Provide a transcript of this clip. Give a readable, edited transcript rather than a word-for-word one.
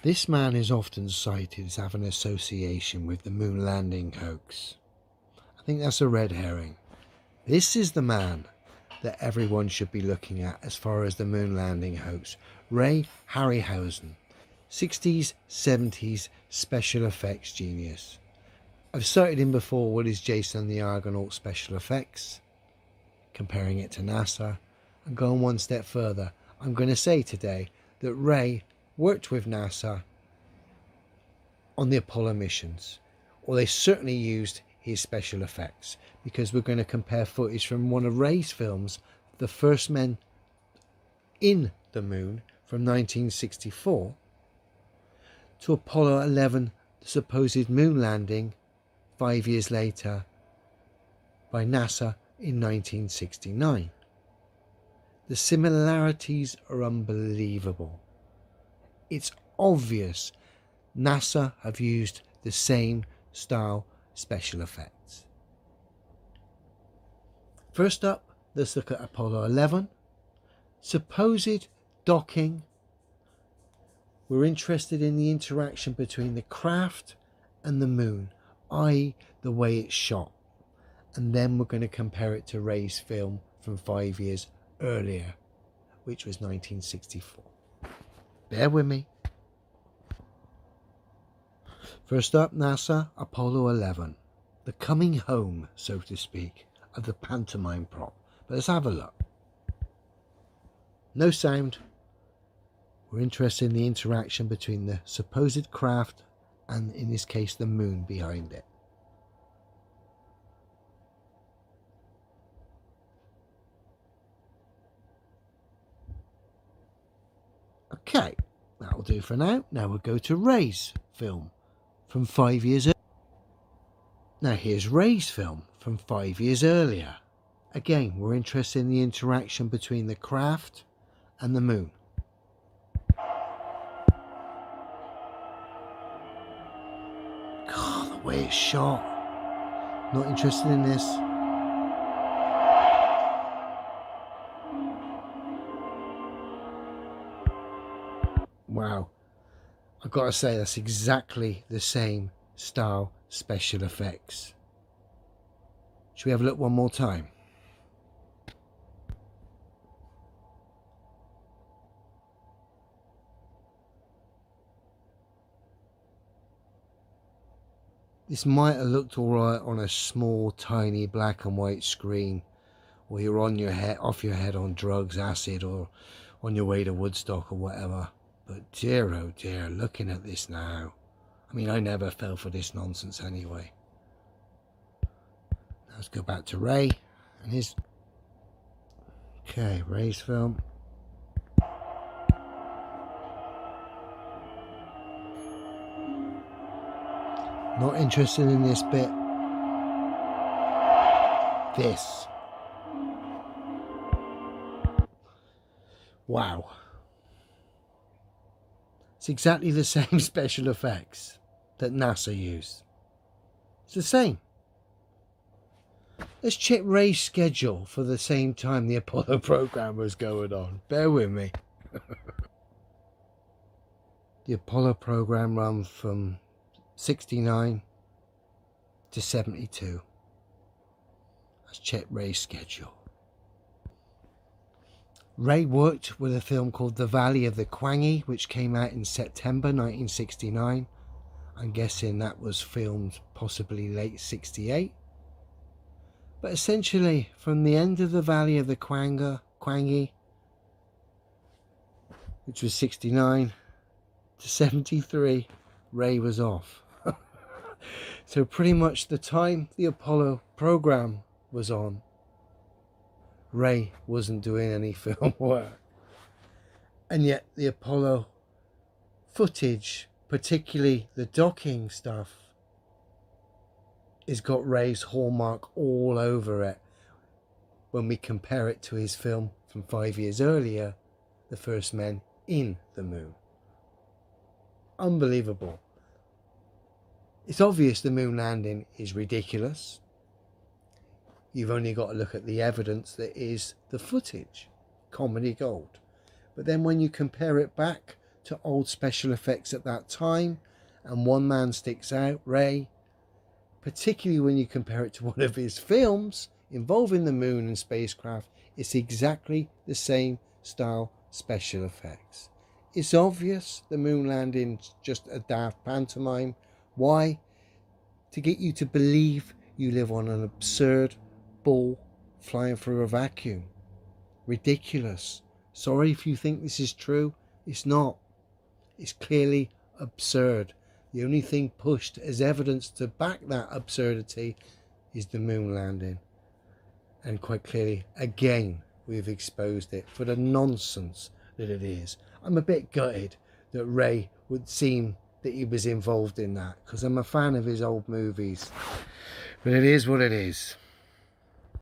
This man is often cited as having an association with the moon landing hoax. I think that's a red herring. This is the man that everyone should be looking at as far as the moon landing hoax. Ray Harryhausen, 60s, 70s special effects genius. I've cited him before with his Jason the Argonaut special effects, comparing it to NASA, and going one step further. I'm going to say today that Ray worked with NASA on the Apollo missions, or they certainly used his special effects, because we're going to compare footage from one of Ray's films, The First Men in the Moon from 1964, to Apollo 11, the supposed moon landing 5 years later by NASA in 1969. The similarities are unbelievable. It's obvious NASA have used the same style special effects. First up, let's look at Apollo 11. Supposed docking. We're interested in the interaction between the craft and the moon, i.e. the way it's shot. And then we're going to compare it to Ray's film from 5 years earlier, which was 1964. Bear with me. First up, NASA, Apollo 11. The coming home, so to speak, of the pantomime prop. But let's have a look. No sound. We're interested in the interaction between the supposed craft and, in this case, the moon behind it. Okay, that'll do for now. Now we'll go to Ray's film from 5 years earlier. Now here's Ray's film from 5 years earlier. Again, we're interested in the interaction between the craft and the moon. God, the way it's shot. Not interested in this. Wow. I've got to say, that's exactly the same style special effects. Should we have a look one more time? This might have looked alright on a small, tiny black and white screen, or you're on your head, off your head on drugs, acid, or on your way to Woodstock or whatever. But dear, oh dear, looking at this now. I mean, I never fell for this nonsense anyway. Now let's go back to Ray and his... Okay, Ray's film. Not interested in this bit. This. Wow. It's exactly the same special effects that NASA used. It's the same. Let's check Ray's schedule for the same time the Apollo program was going on. Bear with me. The Apollo program ran from 69 to 72. Let's check Ray's schedule. Ray worked with a film called The Valley of the Quangy, which came out in September 1969. I'm guessing that was filmed possibly late 68. But essentially, from the end of The Valley of the Quangy, which was 69, to 73, Ray was off. So pretty much the time the Apollo program was on, Ray wasn't doing any film work. And yet the Apollo footage, particularly the docking stuff, has got Ray's hallmark all over it when we compare it to his film from 5 years earlier, The First Men in the Moon. Unbelievable. It's obvious the moon landing is ridiculous. You've only got to look at the evidence that is the footage. Comedy gold. But then when you compare it back to old special effects at that time, and one man sticks out, Ray, particularly when you compare it to one of his films involving the moon and spacecraft. It's exactly the same style special effects. It's obvious the moon landing's just a daft pantomime. Why? To get you to believe you live on an absurd ball flying through a vacuum. Ridiculous. Sorry if you think this is true. It's not. It's clearly absurd. The only thing pushed as evidence to back that absurdity is the moon landing. And quite clearly, again, we've exposed it for the nonsense that it is. I'm a bit gutted that Ray would seem that he was involved in that, because I'm a fan of his old movies. But it is what it is.